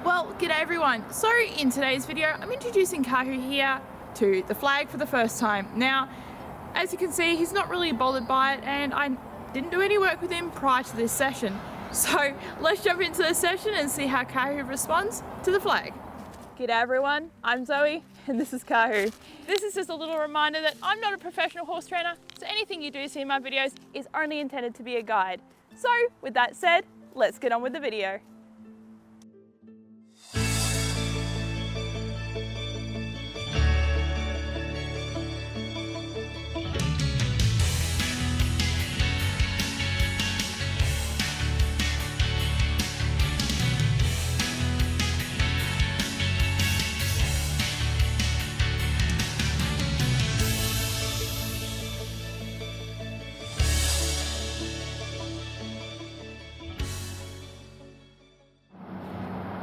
Well, g'day everyone. So in today's video, I'm introducing Kahu here to the flag for the first time. Now, as you can see, he's not really bothered by it, and I didn't do any work with him prior to this session. So let's jump into the session and see how Kahu responds to the flag. G'day everyone, I'm Zoe and this is Kahu. This is just a little reminder that I'm not a professional horse trainer, so anything you do see in my videos is only intended to be a guide. So with that said, let's get on with the video.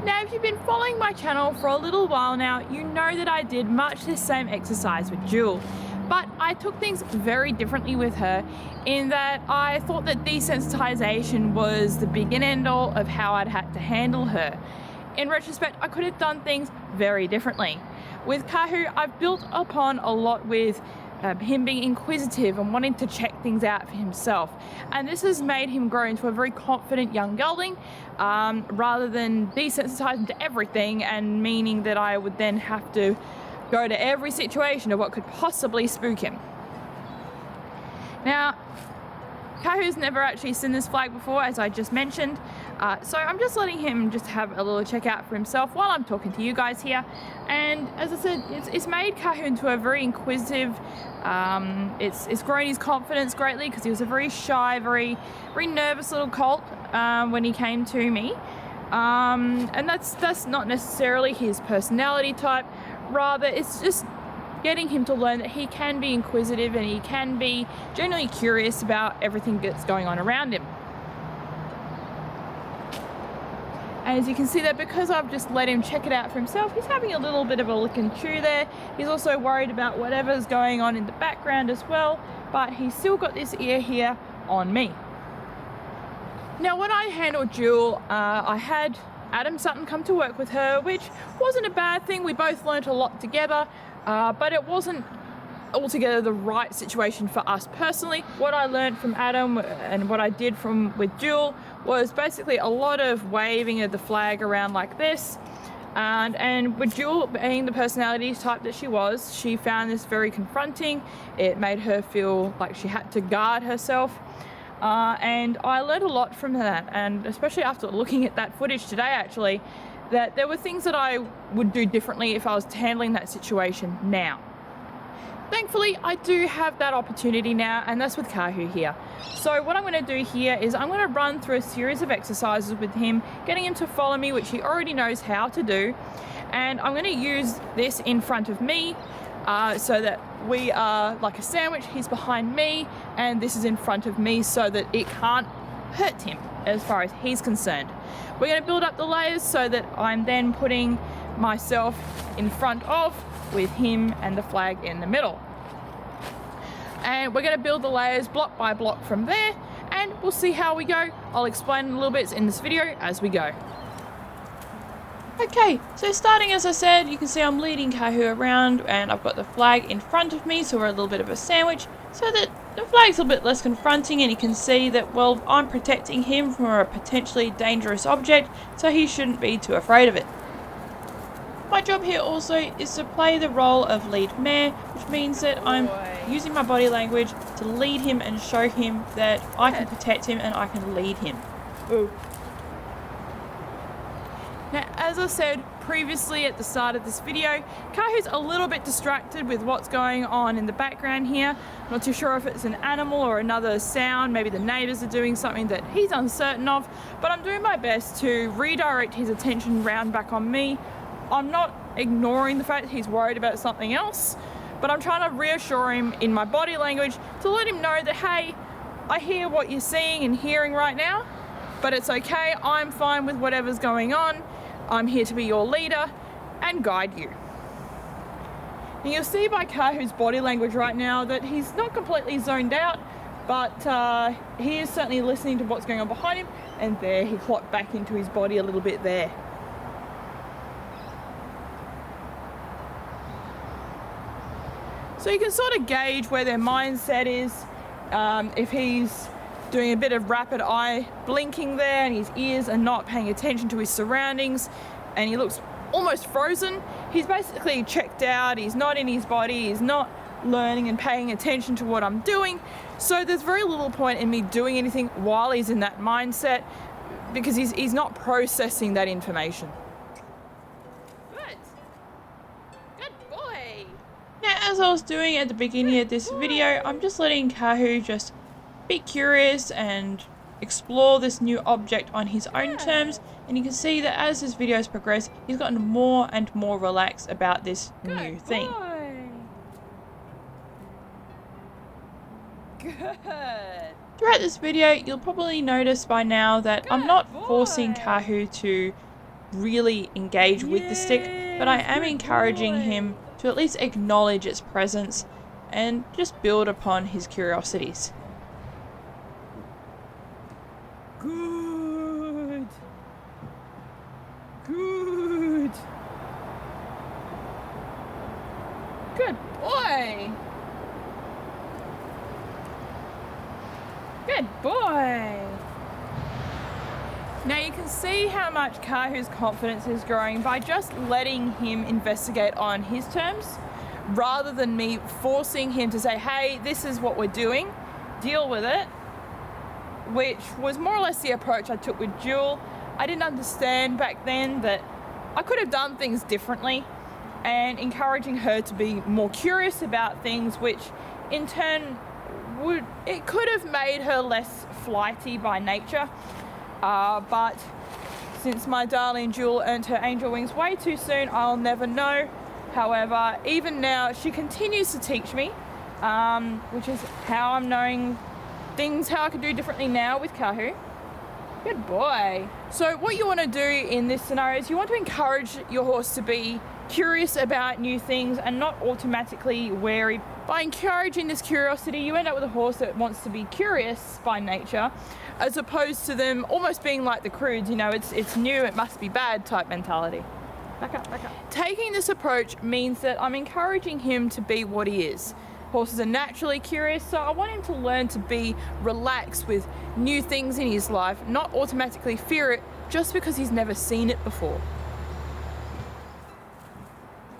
Now, if you've been following my channel for a little while now, you know that I did much the same exercise with Jewel, but I took things very differently with her in that I thought that desensitization was the big and end all of how I'd had to handle her. In retrospect, I could have done things very differently. With Kahu, I've built upon a lot with him being inquisitive and wanting to check things out for himself, and this has made him grow into a very confident young gelding rather than desensitizing to everything and meaning that I would then have to go to every situation of what could possibly spook him. Now, Kahu's never actually seen this flag before, as I just mentioned, so I'm just letting him just have a little check out for himself while I'm talking to you guys here. And as I said, it's made Kahu into a very inquisitive, it's grown his confidence greatly because he was a very shy, very nervous little colt when he came to me. And that's not necessarily his personality type, rather it's just getting him to learn that he can be inquisitive and he can be genuinely curious about everything that's going on around him. And as you can see that because I've just let him check it out for himself, he's having a little bit of a lick and chew there. He's also worried about whatever's going on in the background as well, but he's still got this ear here on me. Now, when I handled Jewel, I had Adam Sutton come to work with her, which wasn't a bad thing. We both learnt a lot together, but it wasn't altogether the right situation for us personally. What I learned from Adam and what I did with Jewel was basically a lot of waving of the flag around like this, and with Jewel being the personality type that she was, she found this very confronting. It made her feel like she had to guard herself, and I learned a lot from that, and especially after looking at that footage today actually, that there were things that I would do differently if I was handling that situation now. Thankfully, I do have that opportunity now, and that's with Kahu here. So what I'm going to do here is I'm going to run through a series of exercises with him, getting him to follow me, which he already knows how to do. And I'm going to use this in front of me so that we are like a sandwich. He's behind me, and this is in front of me so that it can't hurt him as far as he's concerned. We're going to build up the layers so that I'm then putting myself in front of with him and the flag in the middle. And we're going to build the layers block by block from there, and we'll see how we go. I'll explain a little bit in this video as we go. Okay, so starting as I said, you can see I'm leading Kahu around and I've got the flag in front of me, so we're a little bit of a sandwich so that the flag's a bit less confronting, and you can see that, well, I'm protecting him from a potentially dangerous object, so he shouldn't be too afraid of it. My job here also is to play the role of lead mare, which means that I'm using my body language to lead him and show him that I can protect him and I can lead him. Ooh. Now, as I said previously at the start of this video, Kahu's a little bit distracted with what's going on in the background here. I'm not too sure if it's an animal or another sound, maybe the neighbours are doing something that he's uncertain of, but I'm doing my best to redirect his attention round back on me. I'm not ignoring the fact that he's worried about something else, but I'm trying to reassure him in my body language to let him know that, hey, I hear what you're seeing and hearing right now, but it's okay, I'm fine with whatever's going on. I'm here to be your leader and guide you. And you'll see by Kahu's body language right now that he's not completely zoned out, but he is certainly listening to what's going on behind him, and there he clocked back into his body a little bit there. So you can sort of gauge where their mindset is. If he's doing a bit of rapid eye blinking there and his ears are not paying attention to his surroundings and he looks almost frozen, he's basically checked out, he's not in his body, he's not learning and paying attention to what I'm doing. So there's very little point in me doing anything while he's in that mindset because he's not processing that information. Good boy. Now, as I was doing at the beginning of this video, I'm just letting Kahu just be curious and explore this new object on his own terms, and you can see that as his videos progress, he's gotten more and more relaxed about this new thing. Good. Throughout this video, you'll probably notice by now that I'm not forcing Kahu to really engage with the stick, but I am encouraging him to at least acknowledge its presence and just build upon his curiosities. Good. Good. Good boy. Good boy. Now you can see how much Kahu's confidence is growing by just letting him investigate on his terms, rather than me forcing him to say, hey, this is what we're doing, deal with it, which was more or less the approach I took with Jewel. I didn't understand back then that I could have done things differently, and encouraging her to be more curious about things, which in turn could have made her less flighty by nature. But since my darling Jewel earned her angel wings way too soon, I'll never know. However, even now, she continues to teach me, which is how I'm knowing things, how I can do differently now with Kahu. Good boy. So what you want to do in this scenario is you want to encourage your horse to be curious about new things and not automatically wary. By encouraging this curiosity, you end up with a horse that wants to be curious by nature, as opposed to them almost being like the crudes, you know, it's new, it must be bad type mentality. Back up, back up. Taking this approach means that I'm encouraging him to be what he is. Horses are naturally curious, so I want him to learn to be relaxed with new things in his life, not automatically fear it just because he's never seen it before.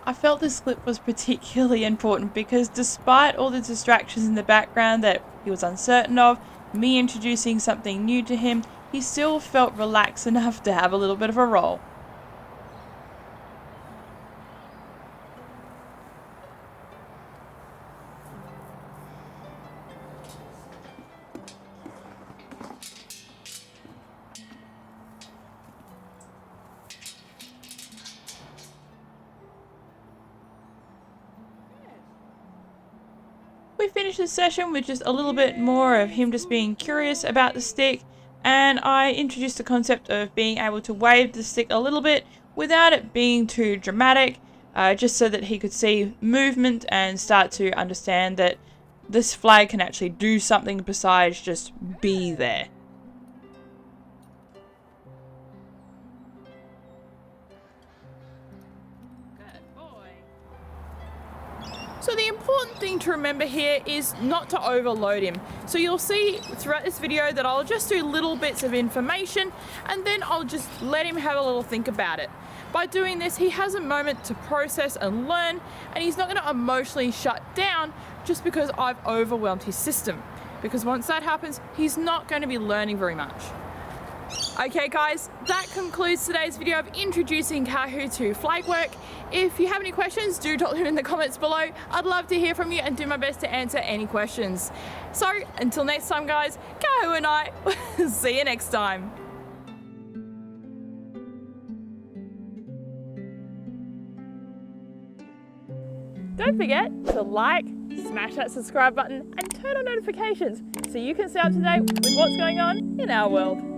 I felt this clip was particularly important because despite all the distractions in the background that he was uncertain of, me introducing something new to him, he still felt relaxed enough to have a little bit of a roll. We finished this session with just a little bit more of him just being curious about the stick, and I introduced the concept of being able to wave the stick a little bit without it being too dramatic, just so that he could see movement and start to understand that this flag can actually do something besides just be there. So the important thing to remember here is not to overload him. So you'll see throughout this video that I'll just do little bits of information and then I'll just let him have a little think about it. By doing this, he has a moment to process and learn, and he's not going to emotionally shut down just because I've overwhelmed his system. Because once that happens, he's not going to be learning very much. Okay guys, that concludes today's video of introducing Kahu to flag work. If you have any questions, do drop them in the comments below. I'd love to hear from you and do my best to answer any questions. So until next time guys, Kahu and I will see you next time. Don't forget to like, smash that subscribe button and turn on notifications so you can stay up to date with what's going on in our world.